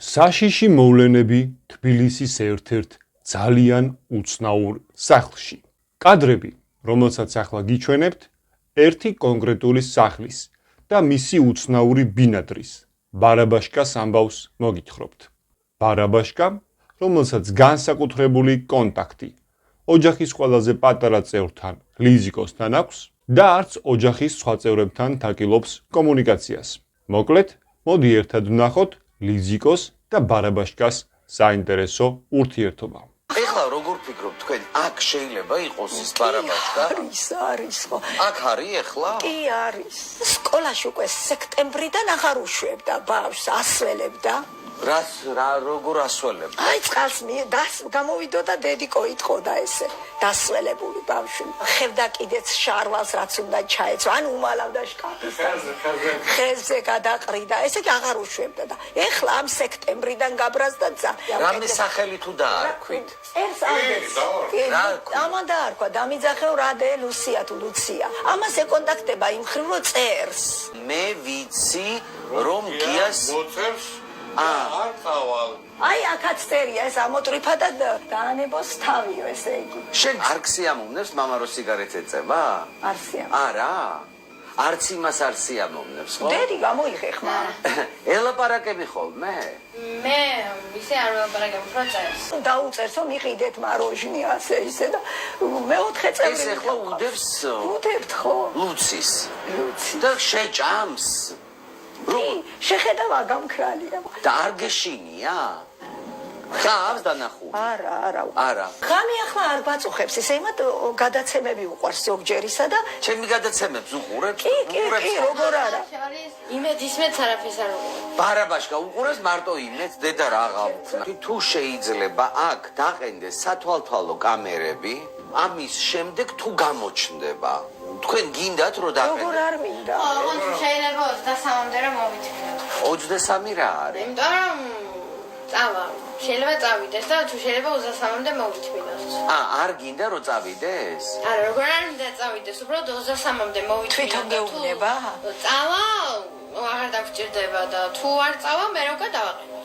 საშიში მოვლენები თბილისის ერთ-ერთ ძალიან უცნაურ სახლში. კადრები, რომელსაც ახლა გიჩვენებთ, ერთი კონკრეტული სახლის და მისი უცნაური ბინადრის, ბარაბაშკას ამბავს მოგითხრობთ. ბარაბაშკა, რომელსაც განსაკუთრებული კონტაქტი ოჯახის ყველაზე პატარა წევრთან, ლიზიკოსთან აქვს და არც ოჯახის სხვა წევრებთან თაკილობს კომუნიკაციას. მოკლედ, მოდი ერთად ვნახოთ ლიზიკოს და ბარაბაშკას საინტერესო ურთიერთობა. ეხლა როგორ ფიქრობთ თქვენ, აქ შეიძლება იყოს ის ბარაბაშკა? არის ხო? აქ არის ეხლა? კი არის. სკოლაში უკვე სექტემბრიდან აღარ უშვებდა ბავშვს, ასველებდა. როგორ ასველებ? აი წყალს გამოვიდოდა დედიკო იტყოდა ესე. დასველებული ბავშვი. ხევდა კიდეც შარვალს რაც უნდა ჩაეცვა, ან უმალავდა შკაფის. ხეზე გადაყრიდა, ესე კი აღარ უშვებდა და ეხლა ამ სექტემბრიდან გაბრაზდა ძა. რამე სახელი თუ დაარქვით? ეს ამდეს. ამან დაარქვა, დამიძახეო რადე ლუსია თუ ლუცია. ამას ეკონტაქტება იმ ხრივ რომ წერს. მე ვიცი რომ გიას მოწერს არ წავალ. აი აქაც წერია ეს ამოტრიფა და დაანებოს თავიო ესე იგი. შენ არ ქსიამოვნებს მამა რო სიგარეტს ეწევა? არ სიამ. არა. არც იმას არ სიამოვნებს, ხო? დედი გამოიხეხმა. ელაპარაკები ხოლმე? მე ისე არ ველაპარაკებ, უფრო წერს. დაუწერს რომ იყიდეთ მაროჟნი ასე ისე და მეოთხე წევრი. ეს ეხლა უდევს უდებთ ხო? ლუცის. ლუცი. და შეჭამს. შეხედავა გამქრალია. და არ გეშინია? ხავს დანახო? არა. ღამე ახლა არ ბაწუხებს, ესე იმათ გადაცემები უყვარს ზოგჯერისა და ჩემი გადაცემებს უყურებს? კი, როგორ არა. იმედ ისმეც არაფერს არ უყურებ. ბარაბაშკა უყურებს მარტო იმედს, დედა რაღავ. თუ შეიძლება აქ დაყენდეს სათვალთვალო კამერები, ამის შემდეგ თუ გამოჩნდება. თქვენ გინდათ რომ დაყენდეს? როგორ არ მინდა. შეიძლება 23-მდე რომ მოვიტყინოთ. 23 რა არის? იმიტომ რომ წავა. შეიძლება წავიდეს და თუ შეიძლება 23-მდე მოვიტყინოთ. არ გინდა რომ წავიდეს? არა, როგორ არ მინდა წავიდეს, უბრალოდ 23-მდე მოვიტყინოთ. თვითონ გეუბნება? წავა აღარ დაგჭირდება და თუ არ წავა მე როგორ გადავაყენო?